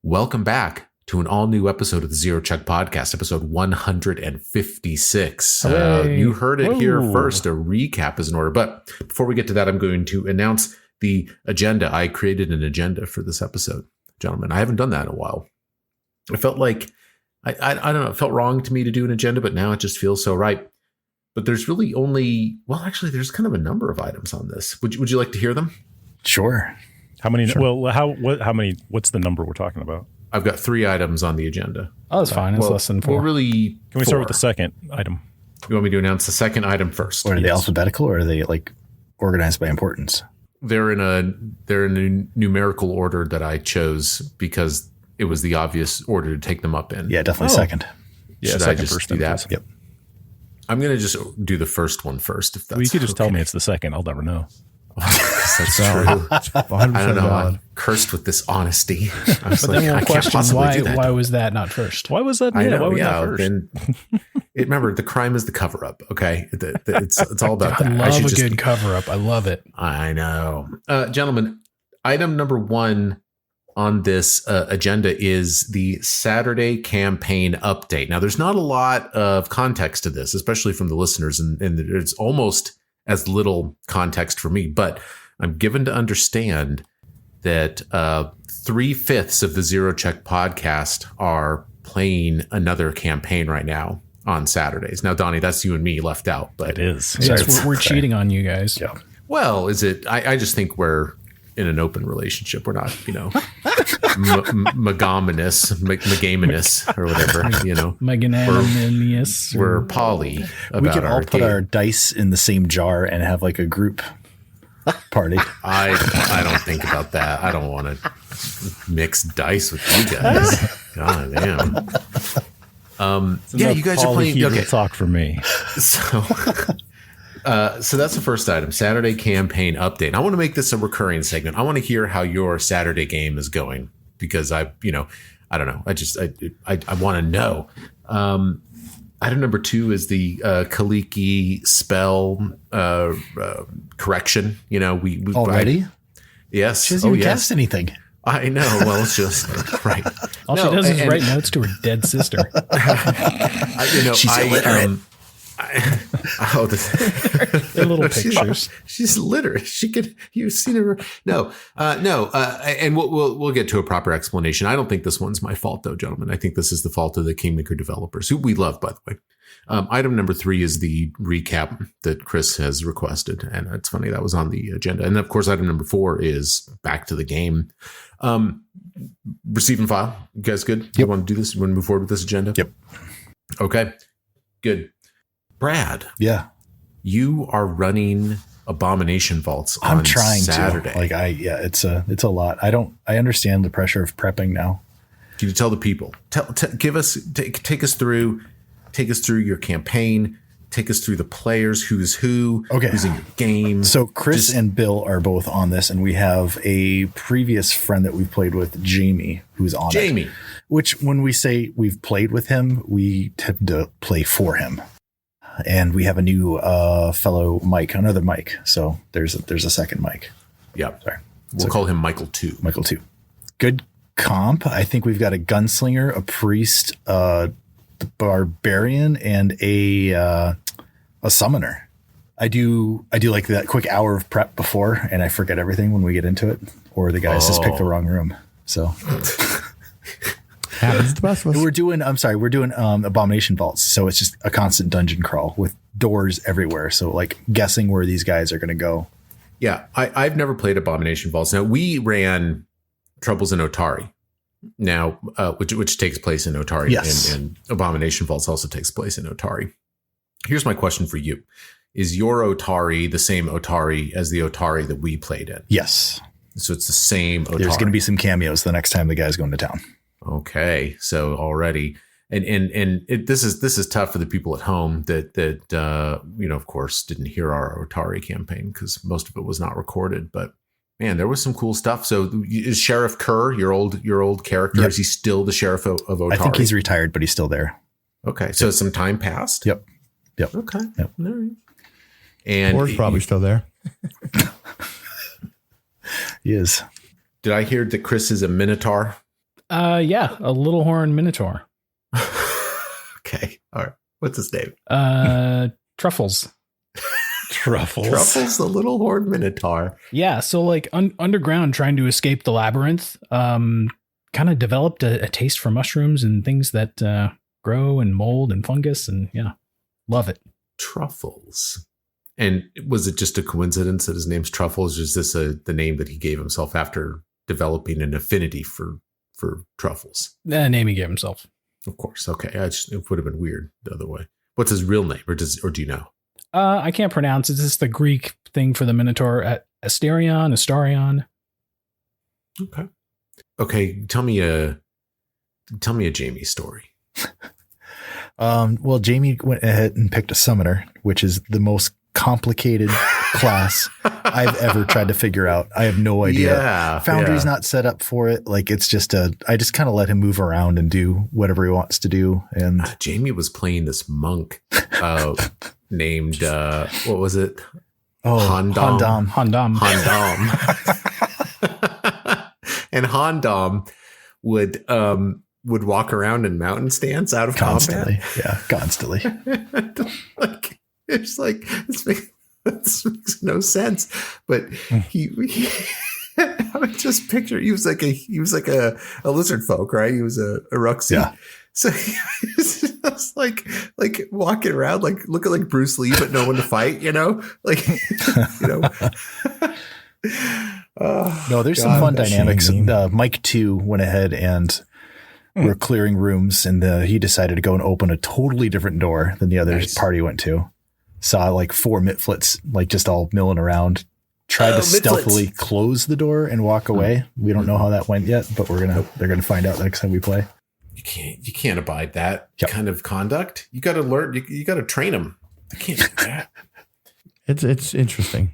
Welcome back to an all-new episode of the Zero Check Podcast, episode 156. You heard it here first. A recap is in order. But before we get to that, I'm going to announce the agenda. I created an agenda for this episode, gentlemen. I haven't done that in a while. I felt like, I don't know, it felt wrong to me to do an agenda, but now it just feels so right. But there's really only, well, actually, there's kind of a number of items on this. Would you like to hear them? Sure. How many? Sure. Well, how many? What's the number we're talking about? I've got 3 items on the agenda. Oh, that's fine. It's less than 4. Well, really, can we start with the second item? You want me to announce the second item first? Or are they alphabetical, or are they like organized by importance? They're in a numerical order that I chose because it was the obvious order to take them up in. Yeah, definitely second. Yeah, should second I just first do that? Please. Yep. I'm going to just do the first one first. If that's you could just tell me it's the second. I'll never know. That's true. I don't know. Valid. I'm cursed with this honesty. I was but like, then we'll I can't question why was that not first? Why was that? I know. That first? Remember, the crime is the cover up. Okay, it's all about that. I love a good cover up. I love it. I know, gentlemen. Item number 1 on this agenda is the Saturday campaign update. Now, there's not a lot of context to this, especially from the listeners, and it's almost as little context for me, but I'm given to understand that 3/5 of the Zero Check podcast are playing another campaign right now on Saturdays. Now, Donnie, that's you and me left out, but it is. Yes, we're cheating on you guys. Yeah. Well, is it? I just think we're in an open relationship. We're not, megaminous or whatever, Magnanimous. We're poly. We could all put our dice in the same jar and have like a group party. I don't think about that. I don't want to mix dice with you guys. God damn. Yeah, you guys are playing. Okay, talk for me. So that's the first item, Saturday campaign update. I want to make this a recurring segment. I want to hear how your Saturday game is going because I don't know. I want to know. Item number 2 is the Kaliki spell correction. We already. Yes. She hasn't even cast anything. I know. Well, it's just right. All she does is write notes to her dead sister. She's illiterate. They're little pictures. She's literate. You've seen her. No. And we'll get to a proper explanation. I don't think this one's my fault, though, gentlemen. I think this is the fault of the Kingmaker developers, who we love, by the way. Item number 3 is the recap that Chris has requested, and it's funny that was on the agenda. And of course, item number 4 is back to the game. Receive and file. You guys good? Yep. You want to do this? You want to move forward with this agenda? Yep. Okay. Good. Brad. Yeah. You are running Abomination Vaults on I'm trying Saturday. It's a lot. I understand the pressure of prepping now. Can you tell the people? Take us through your campaign. Take us through the players, who's who, who's in your game. So Chris and Bill are both on this, and we have a previous friend that we've played with, Jamie, who's on it. Jamie. Which, when we say we've played with him, we tend to play for him. And we have a new fellow Mike, another Mike. So there's a second Mike. Yep. Sorry. We'll call him Michael 2. Michael 2. Good comp. I think we've got a gunslinger, a priest, the barbarian, and a summoner. I do like that quick hour of prep before, and I forget everything when we get into it, or the guys just pick the wrong room. So happens to the best of us. We're doing Abomination Vaults, so it's just a constant dungeon crawl with doors everywhere. So like guessing where these guys are going to go. Yeah, I've never played Abomination Vaults. Now we ran Troubles in Otari. Now, which takes place in Otari, yes. and Abomination Vaults also takes place in Otari. Here's my question for you: is your Otari the same Otari as the Otari that we played in? Yes. So it's the same Otari. There's going to be some cameos the next time the guy's going to town. Okay, so already, this is tough for the people at home that of course didn't hear our Otari campaign because most of it was not recorded. But man, there was some cool stuff. So is Sheriff Kerr your old character? Yep. Is he still the sheriff of Otari? I think he's retired, but he's still there. Okay, so some time passed. Yep. Okay. Yep. All right. And Or's probably still there. He is. Did I hear that Chris is a Minotaur? Yeah, a little horn minotaur. Okay. All right. What's his name? Truffles. Truffles, the little horned minotaur. Yeah, so like underground trying to escape the labyrinth, kind of developed a taste for mushrooms and things that grow and mold and fungus, and yeah, love it. Truffles. And was it just a coincidence that his name's Truffles? Or is this the name that he gave himself after developing an affinity for truffles? The name he gave himself. Of course. Okay. It would have been weird the other way. What's his real name, or do you know? I can't pronounce it. It's just the Greek thing for the minotaur. Astarion. Okay. Okay. Tell me a Jamie story. Well, Jamie went ahead and picked a summoner, which is the most complicated class I've ever tried to figure out. I have no idea. Yeah, Foundry's not set up for it. Like, it's just I just kind of let him move around and do whatever he wants to do. And Jamie was playing this monk named what was it? Handam. And Handam would walk around in mountain stance out of Constantly. combat. Yeah, constantly. This makes no sense. But he I would just picture he was like a lizard folk, right? He was a Ruxy. Yeah. So he was just like walking around, like looking like Bruce Lee, but no one to fight, like, No, there's some fun dynamics. Mike 2 went ahead and we're clearing rooms, and he decided to go and open a totally different door than the other party went to. Saw like 4 mitflits, like just all milling around. Tried to stealthily close the door and walk away. We don't know how that went yet, but they're gonna find out next time we play. You can't abide that kind of conduct. You got to learn. You got to train them. I can't do that. It's interesting.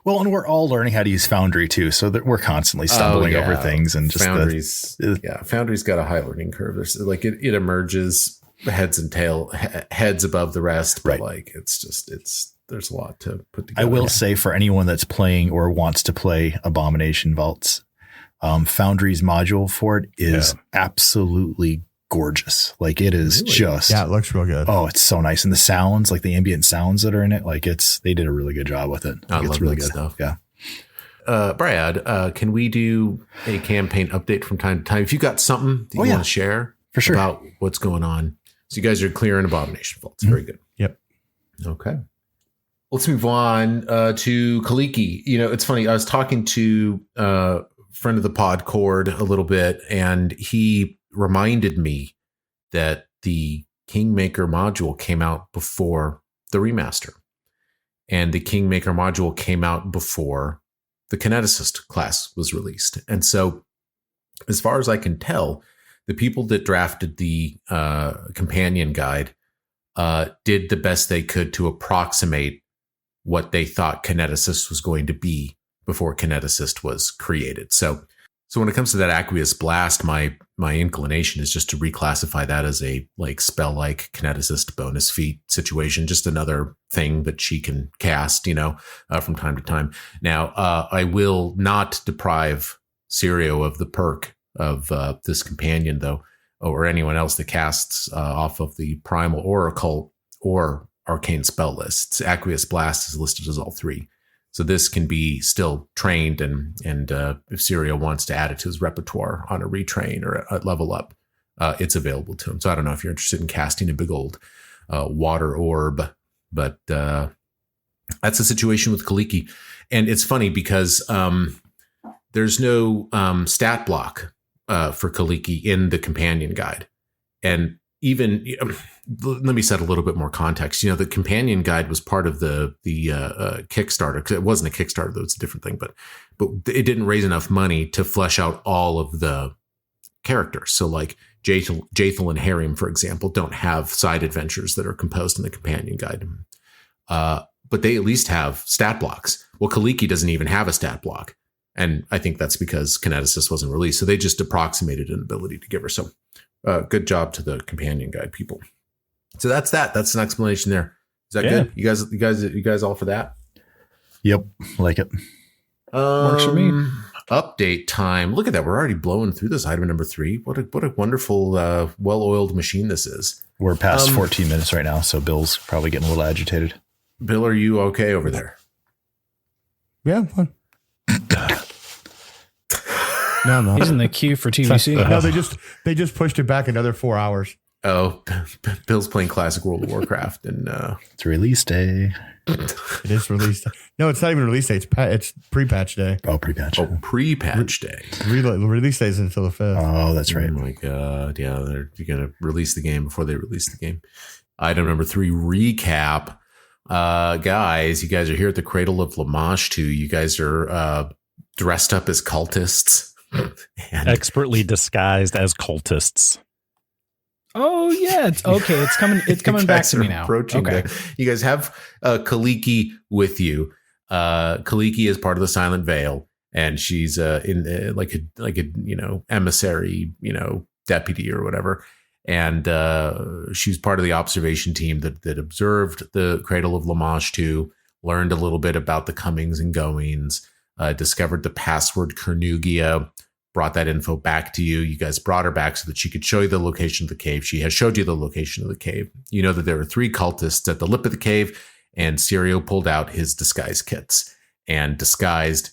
Well, and we're all learning how to use Foundry too, so that we're constantly stumbling over things, and just Foundry's got a high learning curve. There's like it emerges heads above the rest, but like there's a lot to put together. I will say, for anyone that's playing or wants to play Abomination Vaults, Foundry's module for it is absolutely gorgeous. Like, it is it looks real good. Oh, it's so nice. And the sounds, like the ambient sounds that are in it, like they did a really good job with it. I love it's really that good stuff. Yeah. Brad, can we do a campaign update from time to time? If you got something that you want to share for sure about what's going on. So you guys are clearing Abomination Vaults. Very good. Yep. Okay. Let's move on to Kaliki. It's funny. I was talking to a friend of the pod, Cord, a little bit, and he reminded me that the Kingmaker module came out before the remaster, and the Kingmaker module came out before the Kineticist class was released. And so, as far as I can tell, the people that drafted the companion guide did the best they could to approximate what they thought Kineticist was going to be before Kineticist was created. So when it comes to that Aqueous Blast, my inclination is just to reclassify that as a spell-like Kineticist bonus feat situation, just another thing that she can cast, from time to time. Now, I will not deprive Sirio of the perk of this companion, though, or anyone else that casts off of the Primal or Occult or Arcane spell lists. Aqueous Blast is listed as all 3. So this can be still trained, and if Sirio wants to add it to his repertoire on a retrain or a level up, it's available to him. So I don't know if you're interested in casting a big old water orb, but that's the situation with Kaliki. And it's funny because there's no stat block for Kaliki in the companion guide. And even let me set a little bit more context. The companion guide was part of the Kickstarter, because it wasn't a Kickstarter, though it's a different thing, but it didn't raise enough money to flesh out all of the characters. So like Jaethal and Harrim, for example, don't have side adventures that are composed in the companion guide. But they at least have stat blocks. Well, Kaliki doesn't even have a stat block. And I think that's because Kineticist wasn't released. So they just approximated an ability to give her. So good job to the companion guide people. So that's that. That's an explanation there. Is that good? You guys all for that? Yep. Like it. Works for me. update time. Look at that. We're already blowing through this item number 3. What a wonderful, well-oiled machine this is. We're past 14 minutes right now, so Bill's probably getting a little agitated. Bill, are you okay over there? Yeah, fine. No, I'm not. He's in the queue for TVC. No, they just pushed it back another 4 hours. Oh, Bill's playing classic World of Warcraft, and It's release day. It is released. No, it's not even release day. It's pre-patch day. Oh, pre-patch. pre-patch day. Release day is until the 5th. Oh, that's right. Oh my god! Yeah, they're going to release the game before they release the game. Item number 3: recap. Guys, you guys are here at the Cradle of Lamashtu. You guys are dressed up as cultists, and Expertly disguised as cultists. Oh yeah, it's okay. It's coming. It's coming you back guys to are me now. approaching Okay. you guys have Kaliki with you. Kaliki is part of the Silent Veil, and she's in like a emissary, deputy or whatever. And she's part of the observation team that observed the Cradle of Lamashtu, learned a little bit about the comings and goings, discovered the password Carnugia, brought that info back to you. You guys brought her back so that she could show you the location of the cave. She has showed you the location of the cave. You know that there were 3 cultists at the lip of the cave, and Sirio pulled out his disguise kits and disguised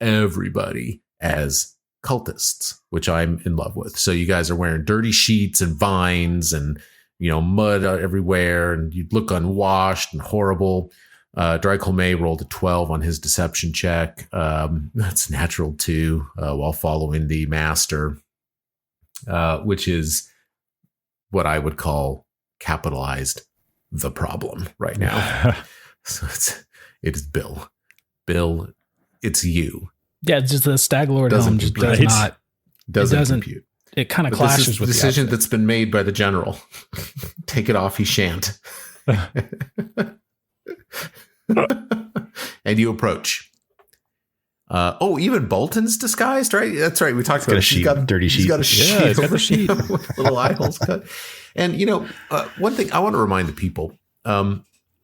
everybody as cultists, which I'm in love with. So you guys are wearing dirty sheets and vines and, mud everywhere, and you look unwashed and horrible. Drycol May rolled a 12 on his deception check. That's natural too, while following the master, which is what I would call capitalized the problem right now. So it is Bill. Bill, it's you. Yeah, it's just the Staglord Doesn't helm just compute. does not. Doesn't doesn't- compute. It kind of But this clashes is the with the decision outfit. that's been made by the general. Take it off, he shan't. And you approach. Even Bolton's disguised, right? That's right. We talked about got a it. sheet, dirty He's sheet. got a sheet. he's got over the sheet. with little eye holes cut. And one thing I want to remind the people: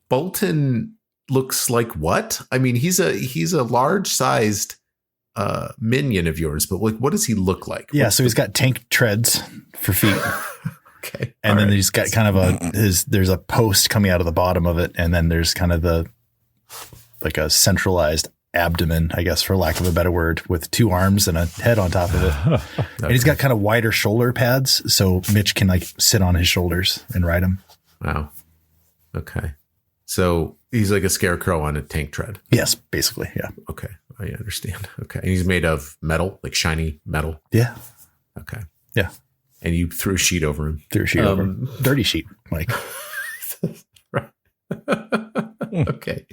Bolton looks like what? I mean, he's a large-sized minion of yours, but what does he look like? Yeah, so he's got tank treads for feet. Okay, And then he's got kind of there's a post coming out of the bottom of it. And then there's kind of like a centralized abdomen, I guess, for lack of a better word, with 2 arms and a head on top of it. And he's got kind of wider shoulder pads. So Mitch can sit on his shoulders and ride him. Wow. Okay. So he's like a scarecrow on a tank tread. Yes, basically. Yeah. Okay. I understand. Okay. And he's made of metal, like shiny metal. Yeah. Okay. Yeah. And you threw a sheet over him. Threw a sheet over him. Dirty sheet. Like, Right. Okay.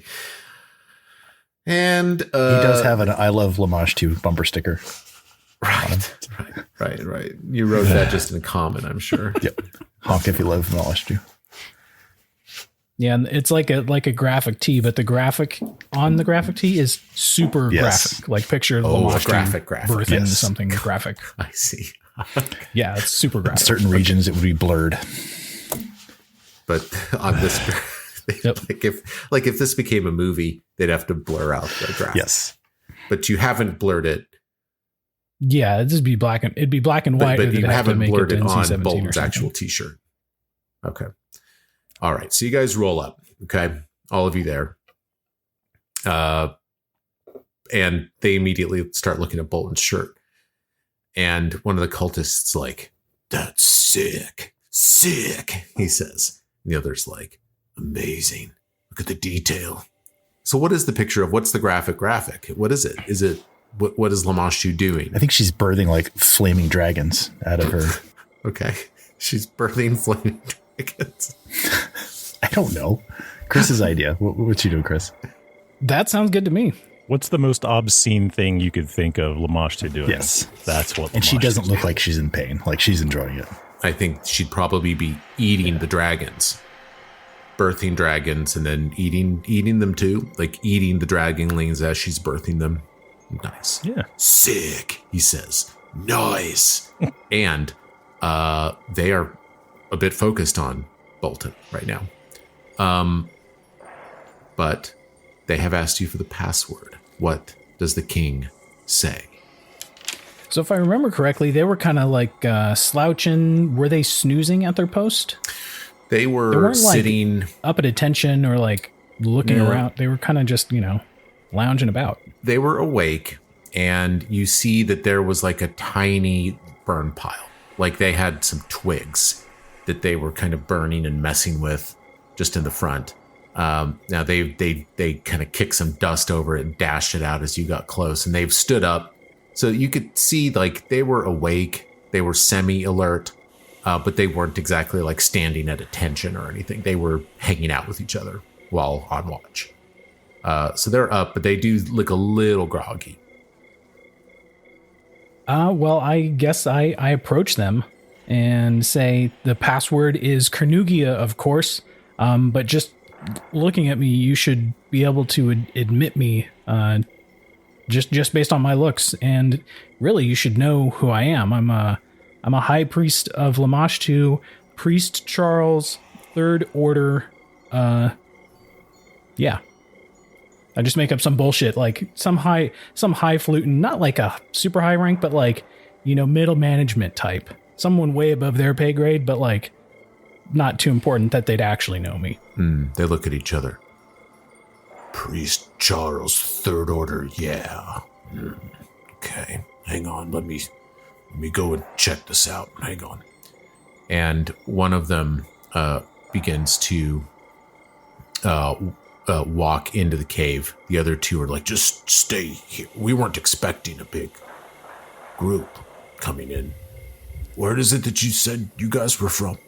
And he does have an I Love Lamashtu bumper sticker. Right. You wrote that just in common, I'm sure. Yep. Honk if you love Lamashtu. Yeah, and it's like a graphic tee, but the graphic on the graphic tee is super graphic. Like picture of Lamashtu graphic. birthing Yes. something graphic. I see. Yeah, it's super In graphic. certain regions, it would be blurred. But on this, Yep. if this became a movie, they'd have to blur out the graphic. Yes. But you haven't blurred it. Yeah, it'd be black and white. But or they'd you have to haven't make blurred it to on NC-17 or Bolton's something. actual T-shirt. Okay. All right. So you guys roll up. Okay. All of you there. And they immediately start looking at Bolton's shirt. And one of the cultists like, "That's sick. Sick," he says. And the other's like, "Amazing. Look at the detail." So what is the picture of what's the graphic? What is it? Is it what is Lamashtu doing? I think she's birthing like flaming dragons out of her. Okay. She's birthing flaming dragons. I don't know. Chris's idea. What you doing, Chris? That sounds good to me. What's the most obscene thing you could think of Lamashtu doing? Yes. That's what. And she Lamashtu's doesn't look doing. like she's in pain. Like she's enjoying it. I think she'd probably be eating the dragons, birthing dragons, and then eating them too, like eating the dragonlings as she's birthing them. Nice. Yeah. Sick, he says. Nice. And they are a bit focused on Bolton right now. But they have asked you for the password. What does the king say? So if I remember correctly, they were kind of like slouching. Were they snoozing at their post? They They were weren't sitting. like up at attention or like looking No. around. They were kind of just, lounging about. They were awake, and you see that there was like a tiny burn pile. Like they had some twigs that they were kind of burning and messing with just in the front. Now they kind of kicked some dust over it and dashed it out as you got close, and they've stood up. So you could see like they were awake. They were semi-alert, but they weren't exactly like standing at attention or anything. They were hanging out with each other while on watch. So they're up, but they do look a little groggy. Well, I guess I approach them and say the password is Carnugia, of course. But just looking at me, you should be able to admit me, just based on my looks. And really, you should know who I am. I'm a high priest of Lamashtu, Priest Charles, Third Order. Yeah. I just make up some bullshit, like some highfalutin, not like a super high rank, but like, middle management type. Someone way above their pay grade, but like not too important that they'd actually know me. They look at each other. Priest Charles, Third Order, yeah. Okay, hang on. Let me go and check this out. Hang on. And one of them begins to walk into the cave. The other two are like, just stay here. We weren't expecting a big group coming in. Where is it that you said you guys were from?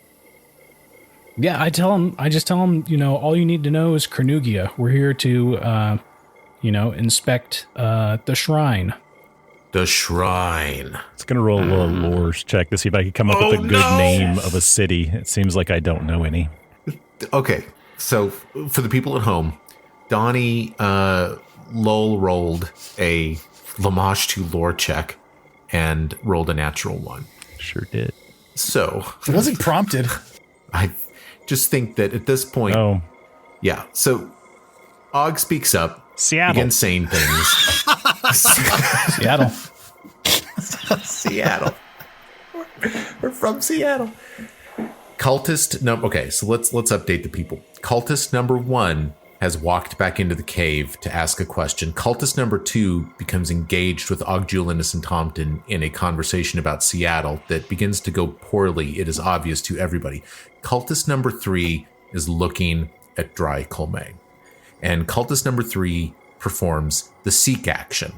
Yeah, I just tell them, all you need to know is Carnugia. We're here to, inspect the shrine. The shrine. It's going to roll a little lore check to see if I can come up with a good name of a city. It seems like I don't know any. Okay, so for the people at home, Donnie Lowell rolled a Lamashtu lore check and rolled a natural one. Sure did. So It wasn't prompted. I just think that at this point, Oh, yeah. So Og speaks up, Seattle. begins saying things. Seattle. Seattle. We're from Seattle. Cultist number. Okay, so let's update the people. Cultist number 1 has walked back into the cave to ask a question. Cultist number 2 becomes engaged with Ogjulinus and Tompton in a conversation about Seattle that begins to go poorly. It is obvious to everybody. Cultist number 3 is looking at Dry Colmay. And cultist number 3 performs the seek action.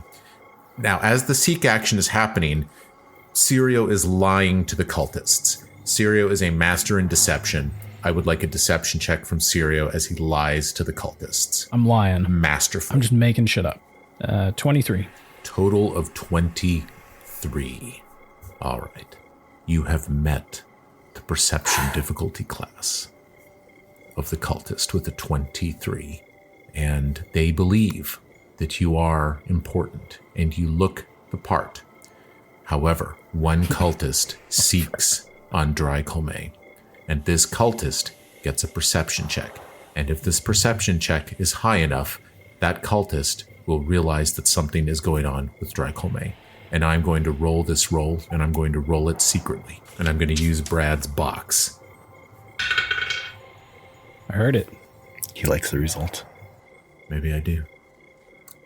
Now, as the seek action is happening, Sirio is lying to the cultists. Sirio is a master in deception. I would like a deception check from Sirio as he lies to the cultists. I'm lying. Masterful. I'm just making shit up. 23. Total of 23. All right. You have met the perception difficulty class of the cultist with a 23. And they believe that you are important and you look the part. However, one cultist seeks on Dry Colmay, and this cultist gets a perception check. And if this perception check is high enough, that cultist will realize that something is going on with Dry Colmay. And I'm going to roll this roll, and I'm going to roll it secretly. And I'm going to use Brad's box. I heard it. He likes the result. Maybe I do.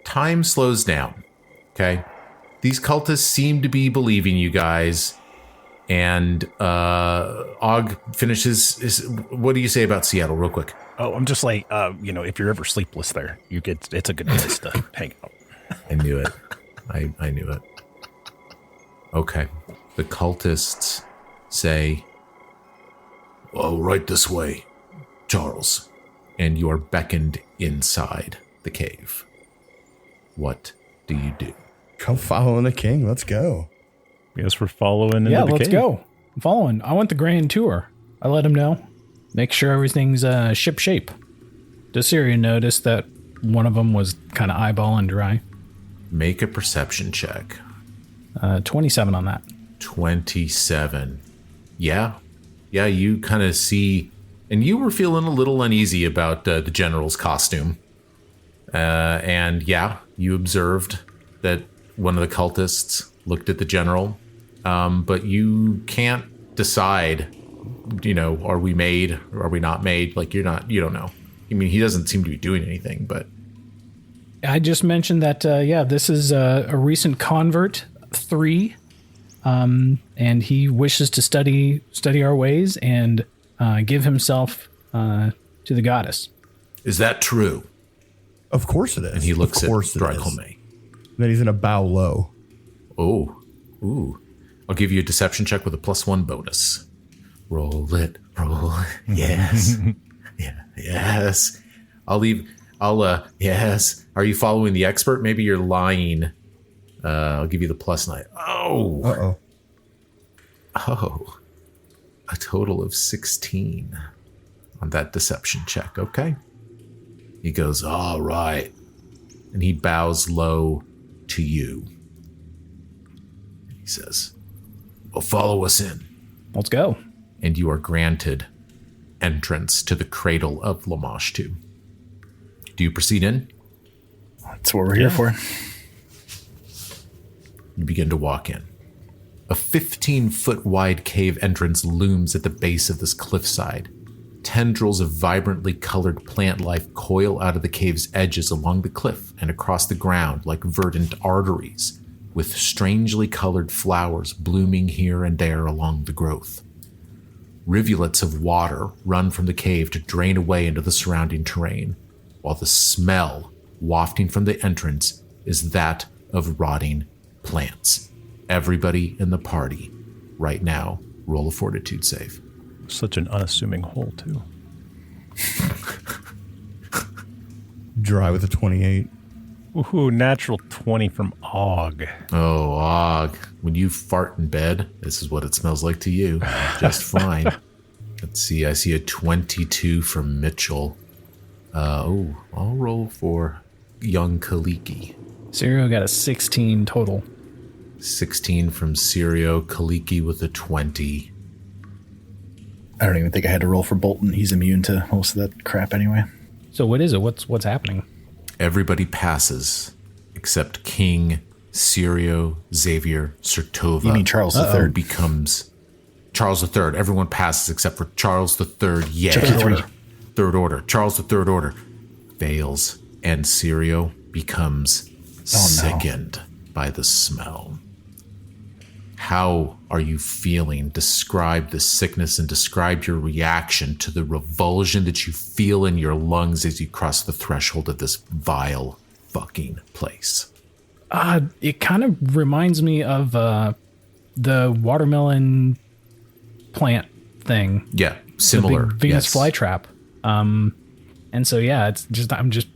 Time slows down. Okay. These cultists seem to be believing you guys. And Og finishes. What do you say about Seattle, real quick? Oh, I'm just like, if you're ever sleepless there, it's a good place to hang out. I knew it. I knew it. Okay. The cultists say, "Oh, right this way, Charles." And you are beckoned inside the cave. What do you do? Come following the king. Let's go. Guess we're following into Yeah, the let's cave. go. I'm following. I want the grand tour. I let him know. Make sure everything's ship shape. Does Syria notice that one of them was kind of eyeballing Dry? Make a perception check. 27 on that. 27. Yeah, you kind of see, and you were feeling a little uneasy about the general's costume. And yeah, you observed that one of the cultists looked at the general, but you can't decide, are we made or are we not made? Like, you don't know. I mean, he doesn't seem to be doing anything, but. I just mentioned that, this is a recent convert, 3, and he wishes to study our ways and give himself to the goddess. Is that true? Of course it is. And he looks at Dracolme. Then he's going to bow low. Oh, ooh. I'll give you a deception check with a +1 bonus. Roll it. Yes. Yeah, yes. Yes. Are you following the expert? Maybe you're lying. I'll give you the +9. Oh. Uh-oh. Oh. A total of 16 on that deception check, okay? He goes, all right. And he bows low to you. He says, well, follow us in. Let's go. And you are granted entrance to the Cradle of Lamashtu. Do you proceed in? That's what we're here for. You begin to walk in. A 15-foot wide cave entrance looms at the base of this cliffside. Tendrils of vibrantly colored plant life coil out of the cave's edges along the cliff and across the ground like verdant arteries, with strangely colored flowers blooming here and there along the growth. Rivulets of water run from the cave to drain away into the surrounding terrain, while the smell wafting from the entrance is that of rotting plants. Everybody in the party right now, roll a fortitude save. Such an unassuming hole, too. Dry with a 28. Ooh, natural 20 from Og. Oh, Og. When you fart in bed, this is what it smells like to you. Just fine. Let's see. I see a 22 from Mitchell. I'll roll for young Kaliki. Sirio got a 16 total. 16 from Sirio. Kaliki with a 20. I don't even think I had to roll for Bolton. He's immune to most of that crap anyway. So what is it? What's happening? Everybody passes except King, Sirio, Xavier, Sertova. You mean Charles III? Becomes Charles III. Everyone passes except for Charles III. Yeah. Check your 3. Third order. Charles the Third Order fails, and Sirio becomes sickened by the smell. How are you feeling? Describe the sickness and describe your reaction to the revulsion that you feel in your lungs as you cross the threshold of this vile fucking place. It kind of reminds me of the watermelon plant thing. Yeah, similar. The big Venus flytrap. And so, yeah, I'm just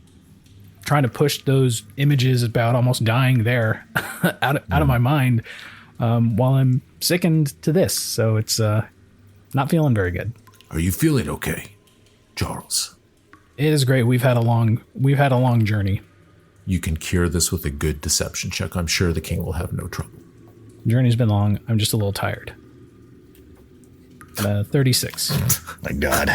trying to push those images about almost dying there out of my mind. While I'm sickened to this, so it's not feeling very good. Are you feeling okay, Charles? It is great. We've had a long journey. You can cure this with a good deception check. I'm sure the king will have no trouble. Journey's been long. I'm just a little tired. 36. My God.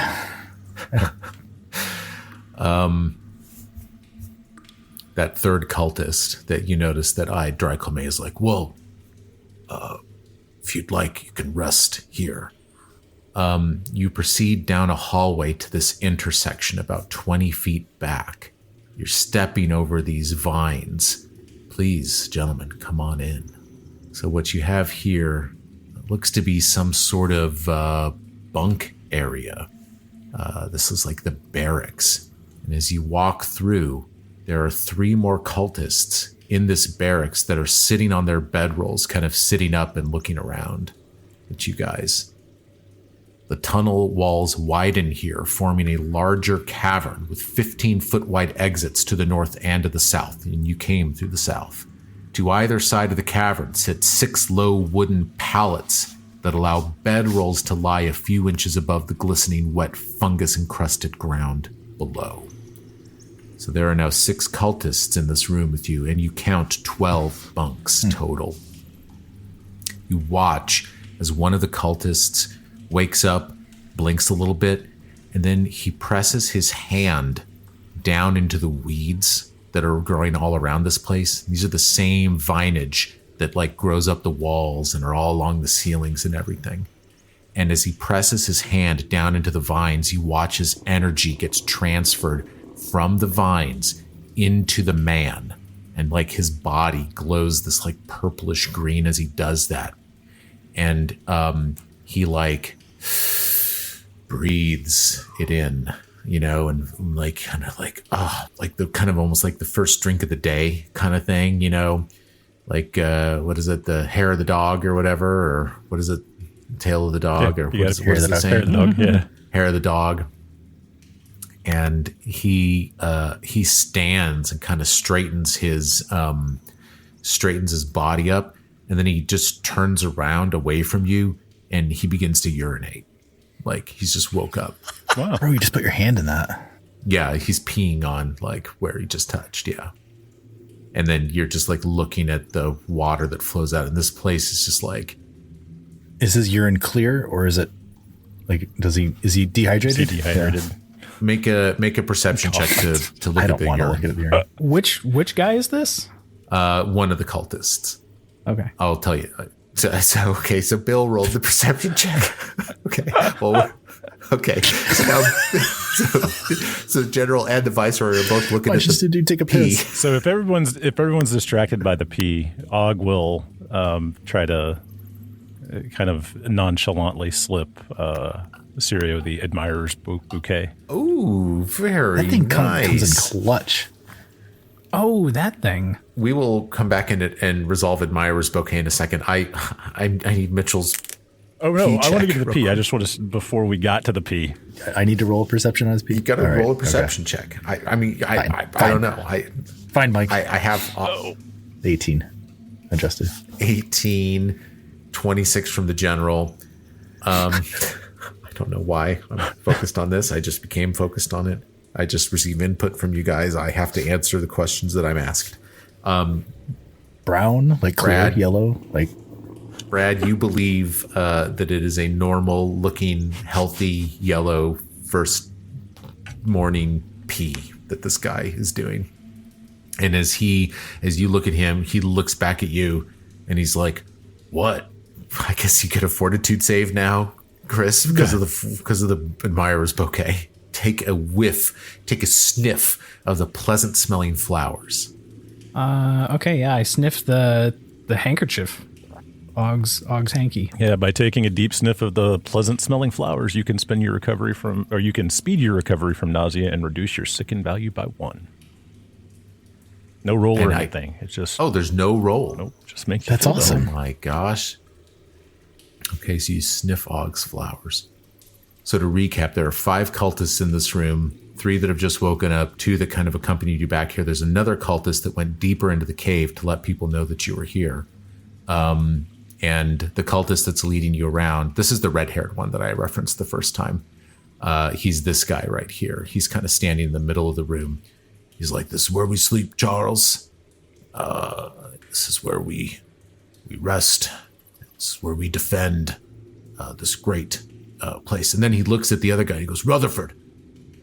That third cultist that you noticed that eyed Dracolme is like, whoa. If you'd like, you can rest here. You proceed down a hallway to this intersection about 20 feet back. You're stepping over these vines. Please, gentlemen, come on in. So what you have here looks to be some sort of bunk area. This is like the barracks. And as you walk through, there are 3 more cultists in this barracks that are sitting on their bedrolls, kind of sitting up and looking around at you guys. The tunnel walls widen here, forming a larger cavern with 15-foot wide exits to the north and to the south, and you came through the south. To either side of the cavern sit 6 low wooden pallets that allow bedrolls to lie a few inches above the glistening, wet, fungus-encrusted ground below. So there are now 6 cultists in this room with you, and you count 12 bunks total. You watch as one of the cultists wakes up, blinks a little bit, and then he presses his hand down into the weeds that are growing all around this place. These are the same vinage that like grows up the walls and are all along the ceilings and everything. And as he presses his hand down into the vines, you watch his energy gets transferred from the vines into the man. And like his body glows this like purplish green as he does that. And he like breathes it in, you know, and like kind of like, like the kind of almost like the first drink of the day kind of thing, you know, like what is it, the hair of the dog or whatever, or what is it, tail of the dog, or what's the saying? Hair of the dog, yeah. Hair of the dog. And he stands and kind of straightens his body up, and then he just turns around away from you and he begins to urinate. Like he's just woke up. Wow. Bro, you just put your hand in that. Yeah, he's peeing on like where he just touched. Yeah. And then you're just like looking at the water that flows out, and this place is just like. Is his urine clear, or is it like, is he dehydrated? Is he dehydrated? Yeah. Make a perception check to look I at don't the want to urine. look at the urine. Which guy is this? One of the cultists. Okay. I'll tell you. So Bill rolled the perception check. Okay. Well, okay. So General and the Viceroy are both looking Why at just the did you take a pee. piss? So if everyone's distracted by the pee, Og will try to kind of nonchalantly slip Sirio the Admirer's bouquet. Ooh, very That thing nice. comes in clutch. Oh, that thing. We will come back in it and resolve Admirer's bouquet in a second. I need Mitchell's. Oh no, Pee I want to check get to the real pee. I quick. just want to before we got to the pee. I need to roll a perception on his pee. You got to All right, roll a okay. perception check. I mean, I Fine. don't know. Fine, Mike. I have 18 adjusted. 18, 26 from the general. I don't know why I'm focused on this. I just became focused on it. I just receive input from you guys. I have to answer the questions that I'm asked. Brown, like clear, Brad. yellow, like Brad, you believe that it is a normal looking, healthy, yellow first morning pee that this guy is doing. And as you look at him, he looks back at you and he's like, "What? I guess you get a fortitude save now, Chris, because of the Admirer's bouquet. Take a whiff, take a sniff of the pleasant smelling flowers." Okay, yeah, I sniffed the handkerchief. Og's hanky. Yeah, by taking a deep sniff of the pleasant-smelling flowers, you can speed your recovery from nausea and reduce your sicken value by 1. No roll or anything. It's just there's no roll. nope, just makes you That's feel awesome. better. Oh my gosh. Okay, so you sniff Og's flowers. So to recap, there are 5 cultists in this room, 3 that have just woken up, 2 that kind of accompanied you back here. There's another cultist that went deeper into the cave to let people know that you were here. And the cultist that's leading you around, this is the red-haired one that I referenced the first time. He's this guy right here. He's kind of standing in the middle of the room. He's like, "This is where we sleep, Charles. This is where we rest. This is where we defend this great place." And then he looks at the other guy. He goes, "Rutherford."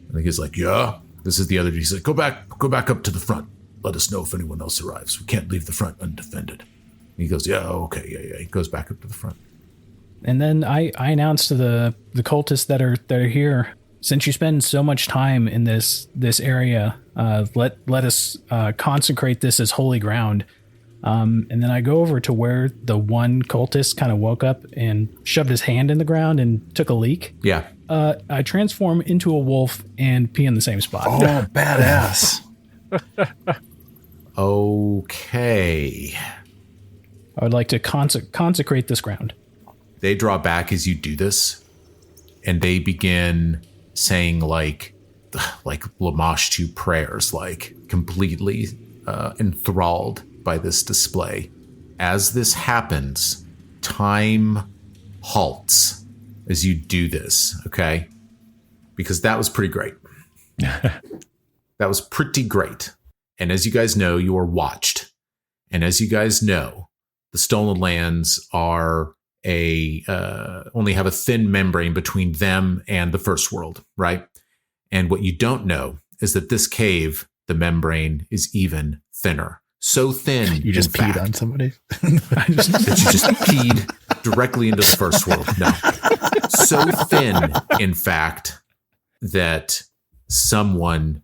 And he's like, "Yeah." This is the other. He's like, Go back up to the front. Let us know if anyone else arrives. We can't leave the front undefended." And he goes, "Yeah, okay, yeah." He goes back up to the front. And then I announced to the cultists that are here, since you spend so much time in this area, let us consecrate this as holy ground. And then I go over to where the one cultist kind of woke up and shoved his hand in the ground and took a leak. Yeah. I transform into a wolf and pee in the same spot. oh, badass. Okay. I would like to consecrate this ground. They draw back as you do this, and they begin saying like Lamashtu prayers, like completely enthralled by this display. As this happens, time halts as you do this, okay? Because that was pretty great. That was pretty great. And as you guys know, you are watched. And as you guys know, the Stolen Lands are only have a thin membrane between them and the First World, right? And what you don't know is that this cave, the membrane is even thinner. so thin. You just in peed fact, on somebody? that you just peed directly into the first world. No. So thin, in fact, that someone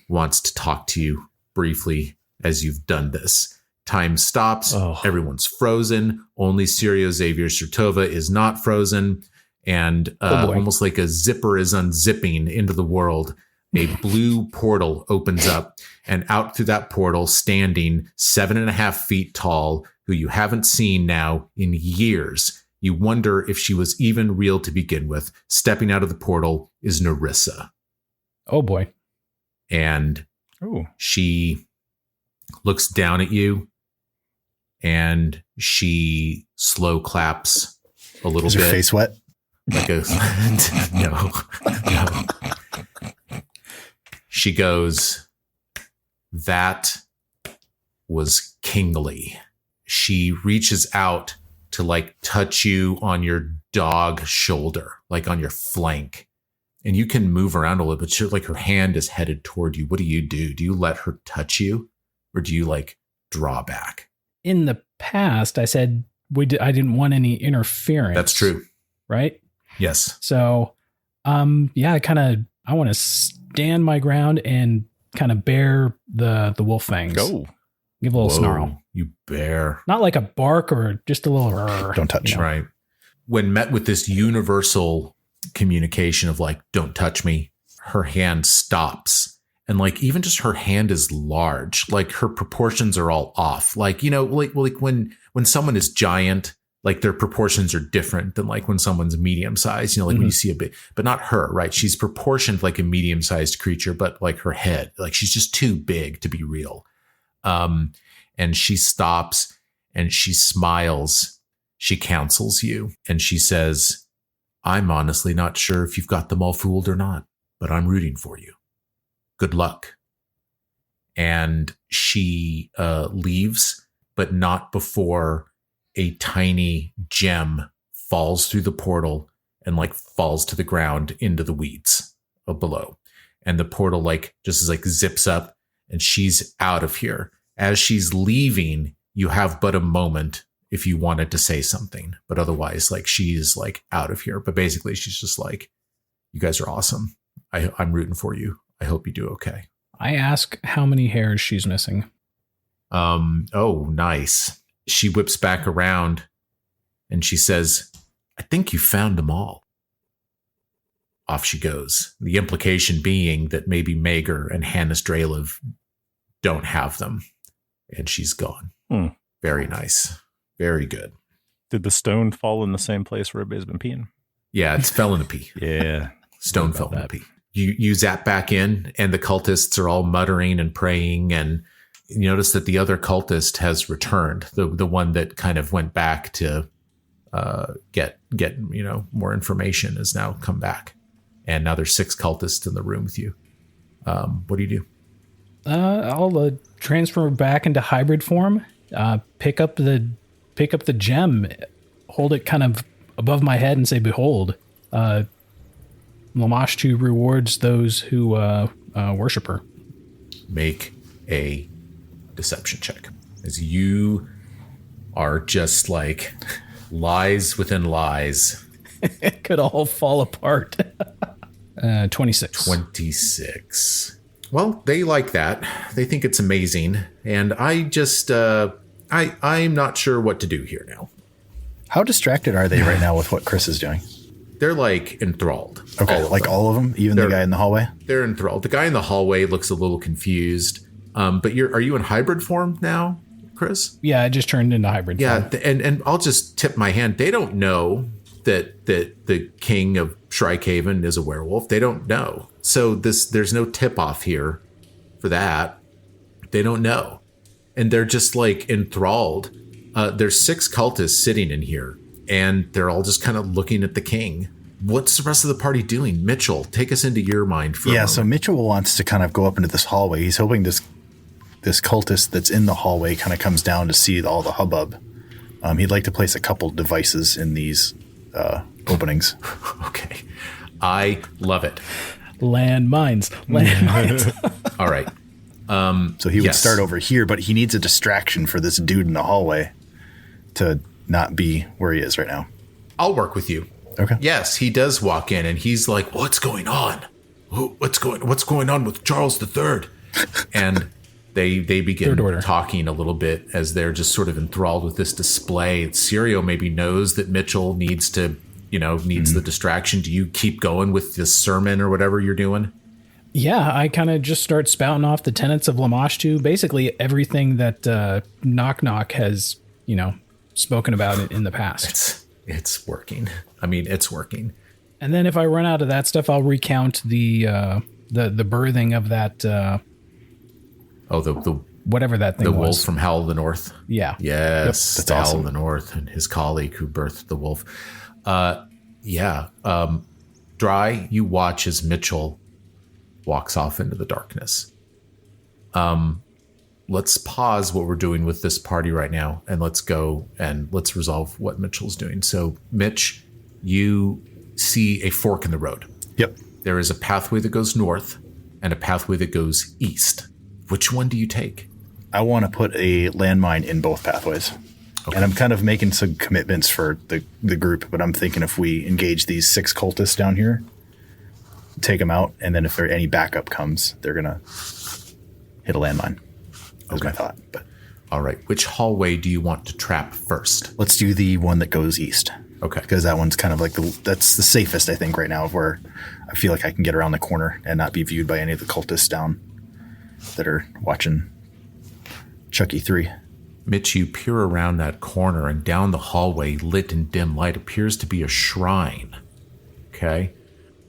wants to talk to you briefly as you've done this. Time stops. Oh. Everyone's frozen. Only Sirio Xavier Sertova is not frozen. And almost like a zipper is unzipping into the world, a blue portal opens up, and out through that portal, standing 7.5 feet tall, who you haven't seen now in years. You wonder if she was even real to begin with. Stepping out of the portal is Narissa. Oh boy. And Ooh. she looks down at you, and she slow claps a little Is bit. her face wet? Like a no. She goes, that was kingly. She reaches out to like touch you on your dog shoulder, like on your flank. And you can move around a little bit. Like her hand is headed toward you. What do? Do you let her touch you, or do you like draw back? In the past, I said I didn't want any interference. That's true. Right? Yes. So, I want to stand my ground and kind of bear the wolf fangs. Go. Give a little Whoa, snarl. You bear. Not like a bark or just a little rrr, Don't touch. Right. When met with this universal communication of like, don't touch me, her hand stops. And like, even just her hand is large, like her proportions are all off. Like, like when someone is giant, like their proportions are different than like when someone's medium sized, like when you see a bit, but not her, right? She's proportioned like a medium sized creature, but like her head, like she's just too big to be real. And she stops and she smiles. She counsels you and she says, I'm honestly not sure if you've got them all fooled or not, but I'm rooting for you. Good luck. And she leaves, but not before a tiny gem falls through the portal and like falls to the ground into the weeds below. And the portal like just is like zips up and she's out of here. As she's leaving, you have but a moment if you wanted to say something, but otherwise like she's like out of here. But basically she's just like, you guys are awesome. I'm rooting for you. I hope you do okay. I ask how many hairs she's missing. Oh, nice. She whips back around and she says, I think you found them all. Off she goes. The implication being that maybe Mager and Hannes Drelev don't have them. And she's gone. Very nice. Very good. Did the stone fall in the same place where everybody's been peeing? Yeah, it's fell in a pee. Yeah. Stone fell in a pee. You zap back in and the cultists are all muttering and praying, and you notice that the other cultist has returned. The one that kind of went back to get more information has now come back. And now there's 6 cultists in the room with you. What do you do? I'll transfer back into hybrid form. Pick up the gem, hold it kind of above my head, and say, "Behold, Lamashtu rewards those who worship her." Make a deception check, as you are just like lies within lies. It could all fall apart. 26. 26. Well, they like that. They think it's amazing. And I just, I'm not sure what to do here now. How distracted are they right now with what Chris is doing? They're like enthralled. Okay, all of them, even the guy in the hallway? They're enthralled. The guy in the hallway looks a little confused. But are you in hybrid form now, Chris? Yeah, I just turned into hybrid form. Yeah, and I'll just tip my hand. They don't know that the king of Shrikehaven is a werewolf. They don't know. So there's no tip off here for that. They don't know. And they're just like enthralled. There's 6 cultists sitting in here, and they're all just kind of looking at the king. What's the rest of the party doing? Mitchell, take us into your mind for a moment. So Mitchell wants to kind of go up into this hallway. He's hoping this cultist that's in the hallway kind of comes down to see all the hubbub. He'd like to place a couple devices in these openings. Okay. I love it. Landmines. All right. So he would yes. start over here, but he needs a distraction for this dude in the hallway to not be where he is right now. I'll work with you. Okay. Yes, he does walk in and he's like, "What's going on? What's going on with Charles III?" And they begin talking a little bit as they're just sort of enthralled with this display. Sirio maybe knows that Mitchell needs to, needs the distraction. Do you keep going with this sermon or whatever you're doing? Yeah, I kind of just start spouting off the tenets of Lamashtu, basically everything that Knock Knock has, spoken about in the past. It's working. I mean, it's working. And then if I run out of that stuff, I'll recount the birthing of that. The whatever that thing was. The wolf from Howl of the North. Yeah. Yes, That's Howl awesome. of the North and his colleague who birthed the wolf. Dry, you watch as Mitchell walks off into the darkness. Let's pause what we're doing with this party right now, and let's go and let's resolve what Mitchell's doing. So, Mitch, you see a fork in the road. Yep. There is a pathway that goes north and a pathway that goes east. Which one do you take? I want to put a landmine in both pathways. Okay. And I'm kind of making some commitments for the group, but I'm thinking if we engage these 6 cultists down here, take them out, and then if there any backup comes, they're going to hit a landmine. That's my thought. But all right. Which hallway do you want to trap first? let's do the one that goes east. Okay. Because that one's kind of like that's the safest, I think, right now, of where I feel like I can get around the corner and not be viewed by any of the cultists down that are watching Chucky 3. Mitch, you peer around that corner, and down the hallway, lit in dim light, appears to be a shrine. Okay?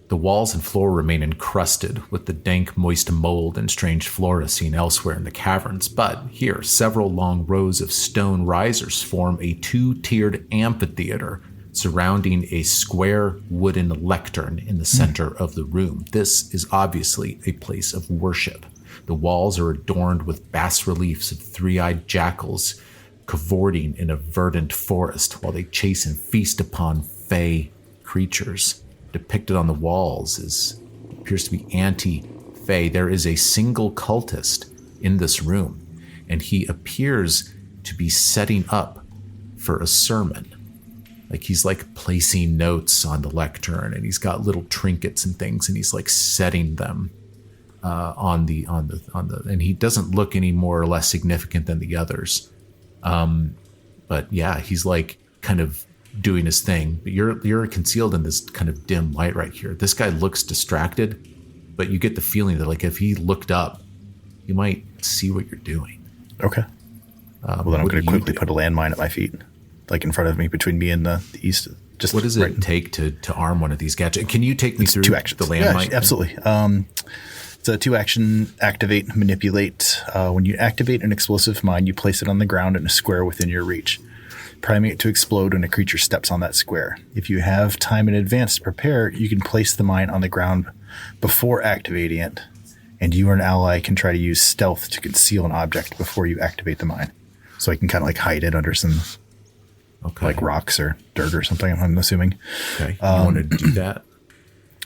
The walls and floor remain encrusted with the dank, moist mold and strange flora seen elsewhere in the caverns, but here, several long rows of stone risers form a 2-tiered amphitheater surrounding a square wooden lectern in the center of the room. This is obviously a place of worship. The walls are adorned with bas-reliefs of 3-eyed jackals cavorting in a verdant forest while they chase and feast upon fey creatures. Depicted on the walls appears to be anti-fey. There is a single cultist in this room, and he appears to be setting up for a sermon. Like he's like placing notes on the lectern, and he's got little trinkets and things, and he's like setting them on the and he doesn't look any more or less significant than the others. But yeah, he's like kind of doing his thing, but you're concealed in this kind of dim light right here. This guy looks distracted, but you get the feeling that like if he looked up, you might see what you're doing. Okay. Well, then I'm going to quickly put a landmine at my feet, like in front of me, between me and the east. Just what does it take to arm one of these gadgets? Can you take me through 2 actions. The landmine? Yeah, absolutely. It's a 2-action activate, manipulate. When you activate an explosive mine, you place it on the ground in a square within your reach, priming it to explode when a creature steps on that square. If you have time in advance to prepare, you can place the mine on the ground before activating it, and you or an ally can try to use stealth to conceal an object before you activate the mine. So I can kind of like hide it under some like rocks or dirt or something, I'm assuming. Okay. You want to do that?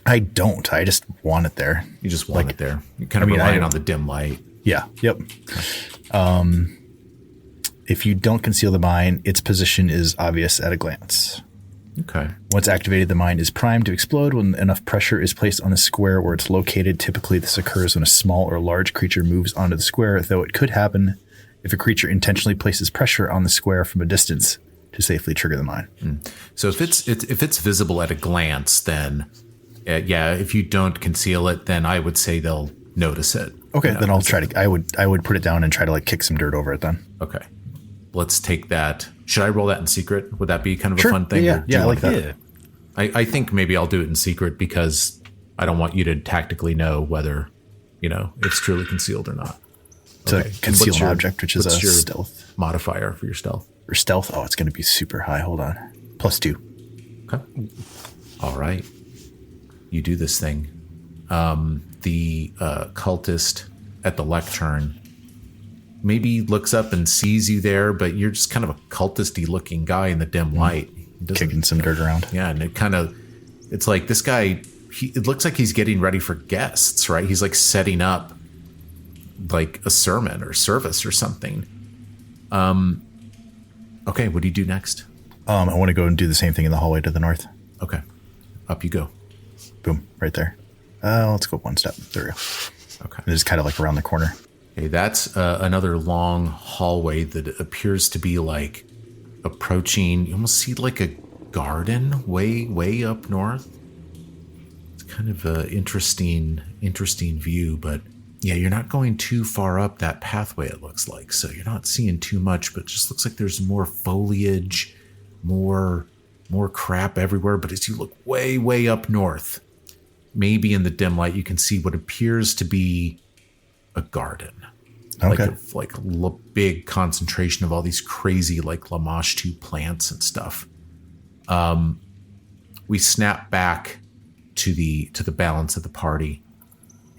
I don't. I just want it there. You just want it there. You're kind of relying on the dim light. Yeah. Yep. If you don't conceal the mine, its position is obvious at a glance. Okay. Once activated, the mine is primed to explode when enough pressure is placed on the square where it's located. Typically, this occurs when a small or large creature moves onto the square, though it could happen if a creature intentionally places pressure on the square from a distance to safely trigger the mine. So if it's visible at a glance, then if you don't conceal it, then I would say they'll notice it. Okay, then I'll try to. I would put it down and try to like kick some dirt over it then. Okay, let's take that. Should I roll that in secret? Would that be kind of a fun thing? Yeah, I like that. Yeah. I think maybe I'll do it in secret because I don't want you to tactically know whether it's truly concealed or not. To conceal an object, which is a your stealth modifier for your stealth. For stealth, it's going to be super high. Hold on, +2. Okay. All right. You do this thing. The cultist at the lectern maybe looks up and sees you there, but you're just kind of a cultisty looking guy in the dim light. Kicking some dirt around. Yeah, and it's like this guy, it looks like he's getting ready for guests, right? He's like setting up like a sermon or service or something. Okay, what do you do next? I want to go and do the same thing in the hallway to the north. Okay, up you go. Boom, right there. Let's go one step. There we go. Okay. And it's kind of like around the corner. Okay, that's another long hallway that appears to be like approaching. You almost see like a garden way up north. It's kind of an interesting view, but yeah, you're not going too far up that pathway, it looks like. So you're not seeing too much, but it just looks like there's more foliage, more crap everywhere. But as you look way up north, maybe in the dim light, you can see what appears to be a garden. Okay. Like a big concentration of all these crazy like Lamashtu plants and stuff. We snap back to the balance of the party,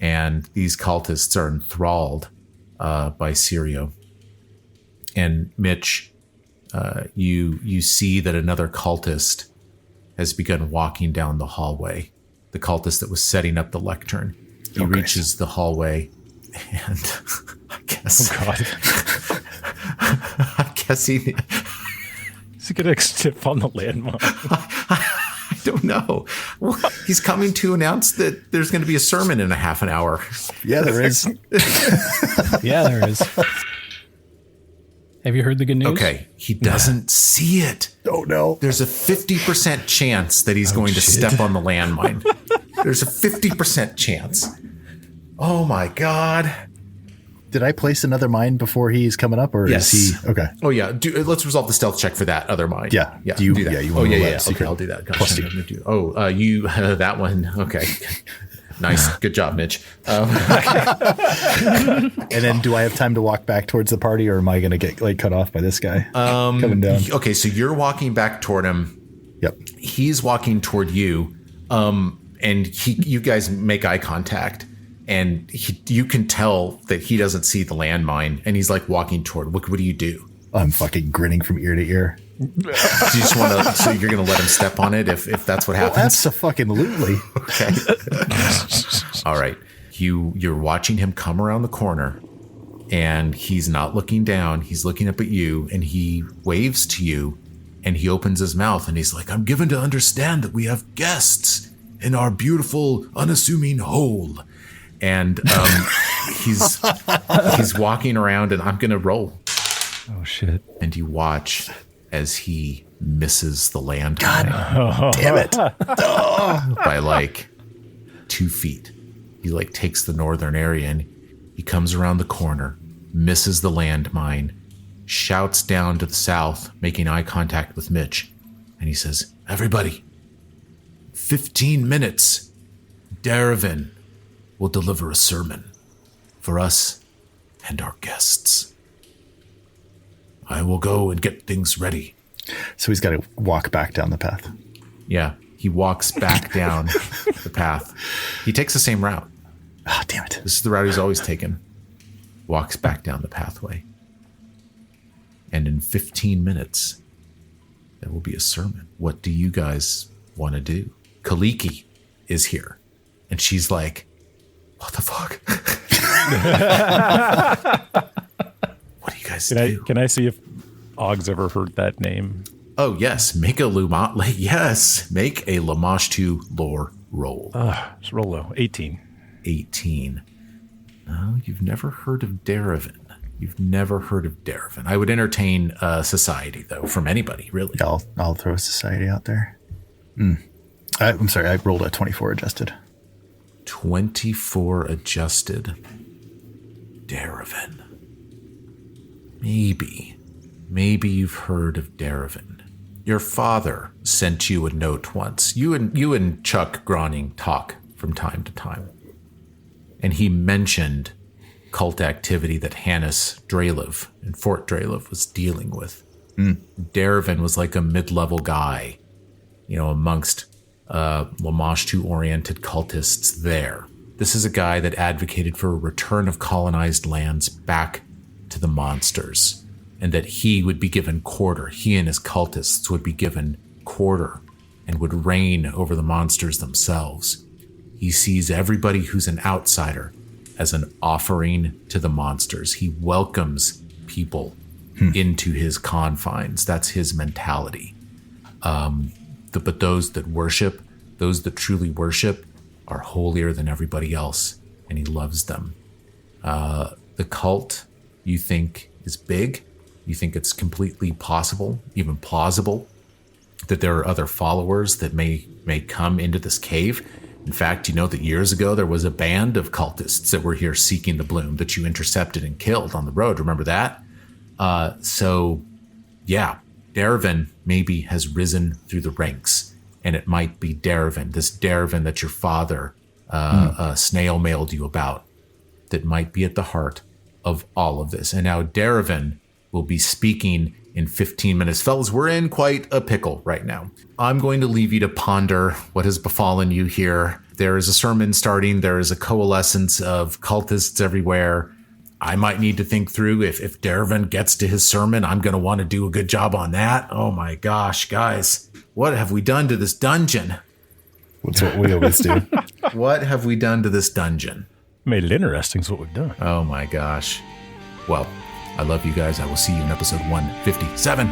and these cultists are enthralled by Sirio. And Mitch, you see that another cultist has begun walking down the hallway. The cultist that was setting up the lectern. He reaches the hallway, and I guess. Oh God! I guess he. Is he gonna step on the landmine? I don't know. Well, he's coming to announce that there's going to be a sermon in a half an hour. Yeah, there is. Yeah, there is. Have you heard the good news? Okay, he doesn't see it. Oh, no. There's a 50% chance that he's going to step on the landmine. There's a 50% chance. Oh my God. Did I place another mine before he's coming up, or Yes. is he? Okay. Oh yeah. Let's resolve the stealth check for that other mine. Yeah. Yeah. Do you- do that. yeah, you oh wanna yeah. roll Yeah. that Okay, secret I'll do that. Gosh, plus I'm two. gonna do. Oh, you that one. Okay. Nice. Good job, Mitch. And then do I have time to walk back towards the party, or am I going to get like cut off by this guy coming down? Okay, so you're walking back toward him. Yep. He's walking toward you, and you guys make eye contact, and you can tell that he doesn't see the landmine, and he's like walking toward. What do you do? I'm fucking grinning from ear to ear. Do you just want to? So you're going to let him step on it if that's what happens? Absolutely. Okay. All right. You're watching him come around the corner, and he's not looking down. He's looking up at you, and he waves to you, and he opens his mouth, and he's like, "I'm given to understand that we have guests in our beautiful, unassuming hole." And he's walking around, and I'm going to roll. Oh shit! And you watch as he misses the land Damn it. by like 2 feet. He like takes the northern area, and he comes around the corner, misses the landmine, shouts down to the south, making eye contact with Mitch, and he says, "Everybody, 15 minutes, Darevin will deliver a sermon for us and our guests. I will go and get things ready." So he's got to walk back down the path. Yeah, he walks back down the path. He takes the same route. Ah, damn it. This is the route he's always taken. Walks back down the pathway. And in 15 minutes, there will be a sermon. What do you guys want to do? Kaliki is here. And she's like, "What the fuck?" What do you guys do? Can I see if Og's ever heard that name? Oh, yes. Make a Lamashtu lore roll. It's roll low. 18. 18. No, you've never heard of Darevin. You've never heard of Darevin. I would entertain society, though, from anybody, really. I'll throw society out there. I'm sorry. I rolled a 24 adjusted. 24 adjusted. Darevin. Maybe you've heard of Darevin. Your father sent you a note once. You and Chuck Groening talk from time to time. And he mentioned cult activity that Hannes Drelev in Fort Drelev was dealing with. Darevin was like a mid-level guy, amongst Lamashtu-oriented cultists there. This is a guy that advocated for a return of colonized lands back to the monsters, and that he would be given quarter. He and his cultists would be given quarter and would reign over the monsters themselves. He sees everybody who's an outsider as an offering to the monsters. He welcomes people into his confines. That's his mentality. But those that worship, those that truly worship, are holier than everybody else, and he loves them. The cult, you think, is big. You think it's completely possible, even plausible, that there are other followers that may come into this cave. In fact, you know that years ago there was a band of cultists that were here seeking the bloom that you intercepted and killed on the road. Remember that? So, yeah, Darvin maybe has risen through the ranks, and it might be Darvin, this Darvin that your father snail mailed you about, that might be at the heart of all of this. And now Darvin will be speaking in 15 minutes. Fellas, we're in quite a pickle right now. I'm going to leave you to ponder what has befallen you here. There is a sermon starting. There is a coalescence of cultists everywhere. I might need to think through if Darvin gets to his sermon, I'm going to want to do a good job on that. Oh my gosh, guys, what have we done to this dungeon? That's what we always do. What have we done to this dungeon? Made it interesting is what we've done. Oh my gosh. Well, I love you guys. I will see you in episode 157.